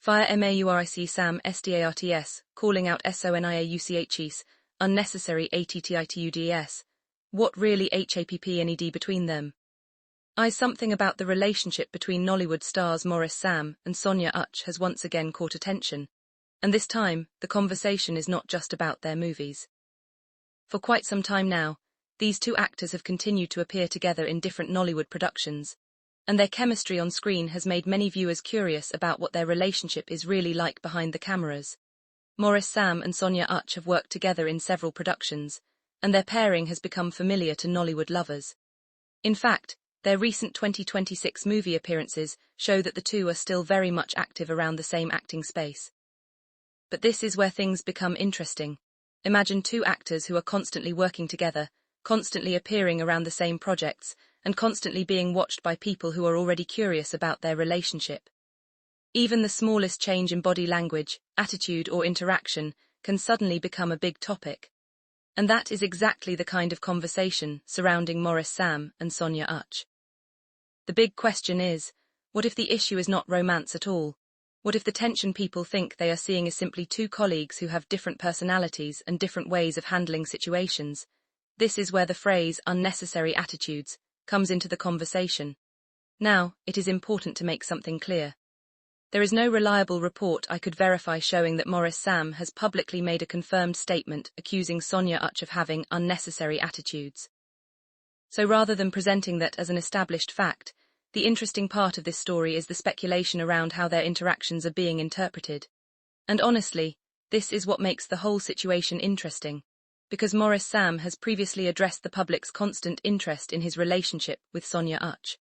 via MAURICE SDARTS, calling out SONIA UCHE'S, unnecessary ATTITUDS. What really HAPPNED between them? Something about the relationship between Nollywood stars Maurice Sam and Sonia UCHE'S has once again caught attention. And this time, the conversation is not just about their movies. For quite some time now, these two actors have continued to appear together in different Nollywood productions, and their chemistry on screen has made many viewers curious about what their relationship is really like behind the cameras. Maurice Sam and Sonia UCHE'S have worked together in several productions, and their pairing has become familiar to Nollywood lovers. In fact, their recent 2026 movie appearances show that the two are still very much active around the same acting space. But this is where things become interesting. Imagine two actors who are constantly working together, constantly appearing around the same projects, and constantly being watched by people who are already curious about their relationship. Even the smallest change in body language, attitude, or interaction can suddenly become a big topic. And that is exactly the kind of conversation surrounding Maurice Sam and Sonia UCHE'S. The big question is, what if the issue is not romance at all? What if the tension people think they are seeing is simply two colleagues who have different personalities and different ways of handling situations? This is where the phrase unnecessary attitudes comes into the conversation. Now, it is important to make something clear. There is no reliable report I could verify showing that Maurice Sam has publicly made a confirmed statement accusing Sonia UCHE'S of having unnecessary attitudes. So rather than presenting that as an established fact, the interesting part of this story is the speculation around how their interactions are being interpreted. And honestly, this is what makes the whole situation interesting, because Maurice Sam has previously addressed the public's constant interest in his relationship with Sonia UCHE'S.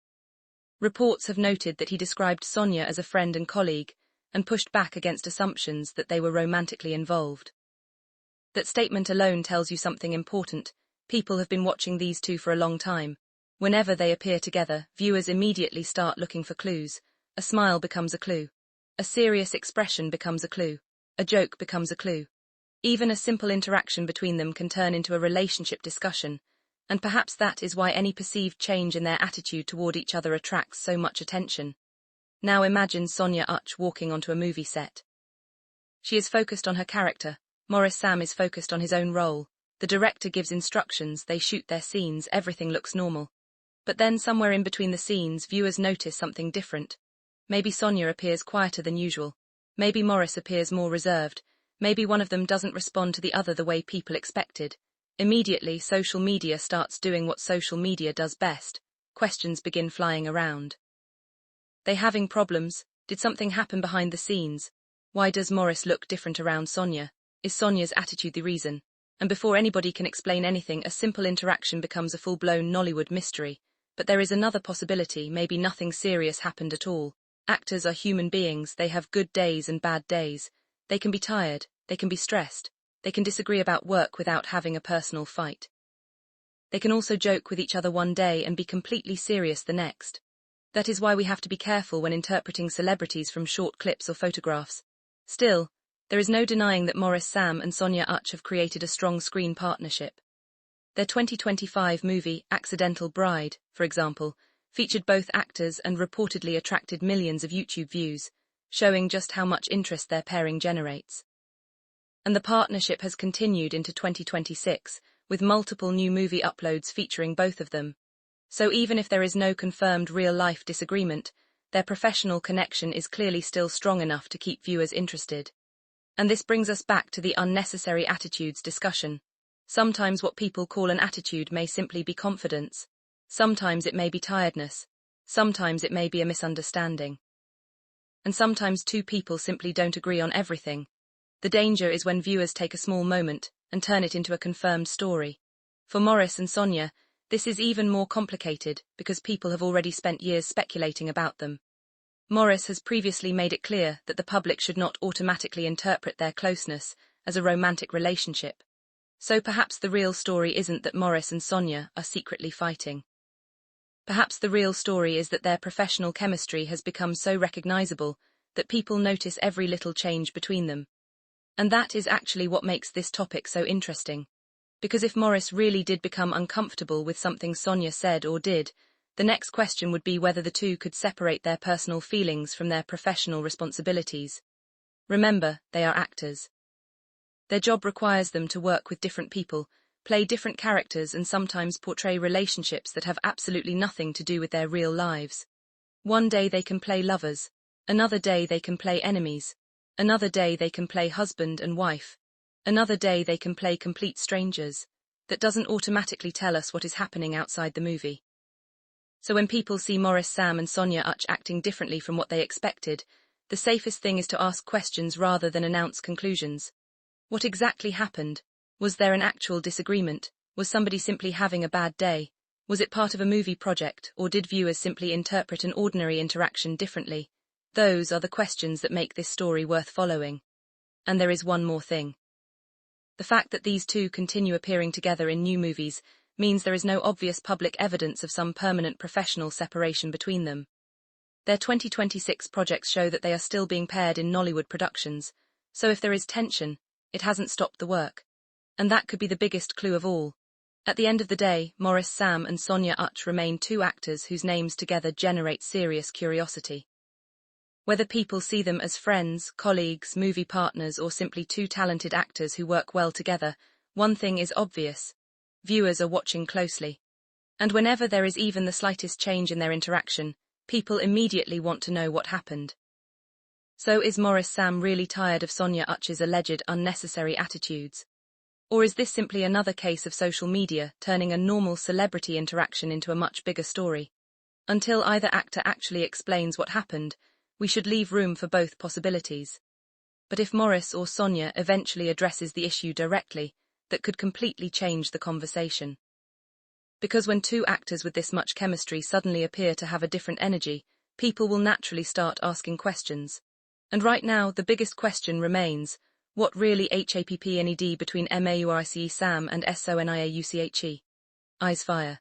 Reports have noted that he described Sonia as a friend and colleague, and pushed back against assumptions that they were romantically involved. That statement alone tells you something important. People have been watching these two for a long time. Whenever they appear together, viewers immediately start looking for clues. A smile becomes a clue. A serious expression becomes a clue. A joke becomes a clue. Even a simple interaction between them can turn into a relationship discussion, and perhaps that is why any perceived change in their attitude toward each other attracts so much attention. Now imagine Sonia UCHE'S walking onto a movie set. She is focused on her character. Maurice Sam is focused on his own role. The director gives instructions, they shoot their scenes, everything looks normal. But then somewhere in between the scenes, viewers notice something different. Maybe Sonia appears quieter than usual. Maybe Maurice appears more reserved. Maybe one of them doesn't respond to the other the way people expected. Immediately, social media starts doing what social media does best. Questions begin flying around. They having problems? Did something happen behind the scenes? Why does Maurice look different around Sonia? Is Sonia's attitude the reason? And before anybody can explain anything, a simple interaction becomes a full-blown Nollywood mystery. But there is another possibility, maybe nothing serious happened at all. Actors are human beings, they have good days and bad days. They can be tired, they can be stressed, they can disagree about work without having a personal fight. They can also joke with each other one day and be completely serious the next. That is why we have to be careful when interpreting celebrities from short clips or photographs. Still, there is no denying that Maurice Sam and Sonia UCHE'S have created a strong screen partnership. Their 2025 movie, Accidental Bride, for example, featured both actors and reportedly attracted millions of YouTube views, showing just how much interest their pairing generates. And the partnership has continued into 2026, with multiple new movie uploads featuring both of them. So even if there is no confirmed real-life disagreement, their professional connection is clearly still strong enough to keep viewers interested. And this brings us back to the unnecessary attitudes discussion. Sometimes what people call an attitude may simply be confidence. Sometimes it may be tiredness. Sometimes it may be a misunderstanding. And sometimes two people simply don't agree on everything. The danger is when viewers take a small moment and turn it into a confirmed story. For Maurice and Sonia, this is even more complicated because people have already spent years speculating about them. Maurice has previously made it clear that the public should not automatically interpret their closeness as a romantic relationship. So perhaps the real story isn't that Maurice and Sonia are secretly fighting. Perhaps the real story is that their professional chemistry has become so recognizable that people notice every little change between them. And that is actually what makes this topic so interesting. Because if Maurice really did become uncomfortable with something Sonia said or did, the next question would be whether the two could separate their personal feelings from their professional responsibilities. Remember, they are actors. Their job requires them to work with different people, play different characters, and sometimes portray relationships that have absolutely nothing to do with their real lives. One day they can play lovers, another day they can play enemies, another day they can play husband and wife, another day they can play complete strangers. That doesn't automatically tell us what is happening outside the movie. So when people see Maurice, Sam and Sonia acting differently from what they expected, the safest thing is to ask questions rather than announce conclusions. What exactly happened? Was there an actual disagreement? Was somebody simply having a bad day? Was it part of a movie project, or did viewers simply interpret an ordinary interaction differently? Those are the questions that make this story worth following. And there is one more thing. The fact that these two continue appearing together in new movies means there is no obvious public evidence of some permanent professional separation between them. Their 2026 projects show that they are still being paired in Nollywood productions, so if there is tension, it hasn't stopped the work. And that could be the biggest clue of all. At the end of the day, Maurice, Sam and Sonia remain two actors whose names together generate serious curiosity. Whether people see them as friends, colleagues, movie partners, or simply two talented actors who work well together, one thing is obvious. Viewers are watching closely. And whenever there is even the slightest change in their interaction, people immediately want to know what happened. So is Maurice Sam really tired of Sonia's alleged unnecessary attitudes? Or is this simply another case of social media turning a normal celebrity interaction into a much bigger story? Until either actor actually explains what happened, we should leave room for both possibilities. But if Maurice or Sonia eventually addresses the issue directly, that could completely change the conversation. Because when two actors with this much chemistry suddenly appear to have a different energy, people will naturally start asking questions. And right now, the biggest question remains, what really happened between MAURICE Sam and Sonia UCHE'S? Eyes fire.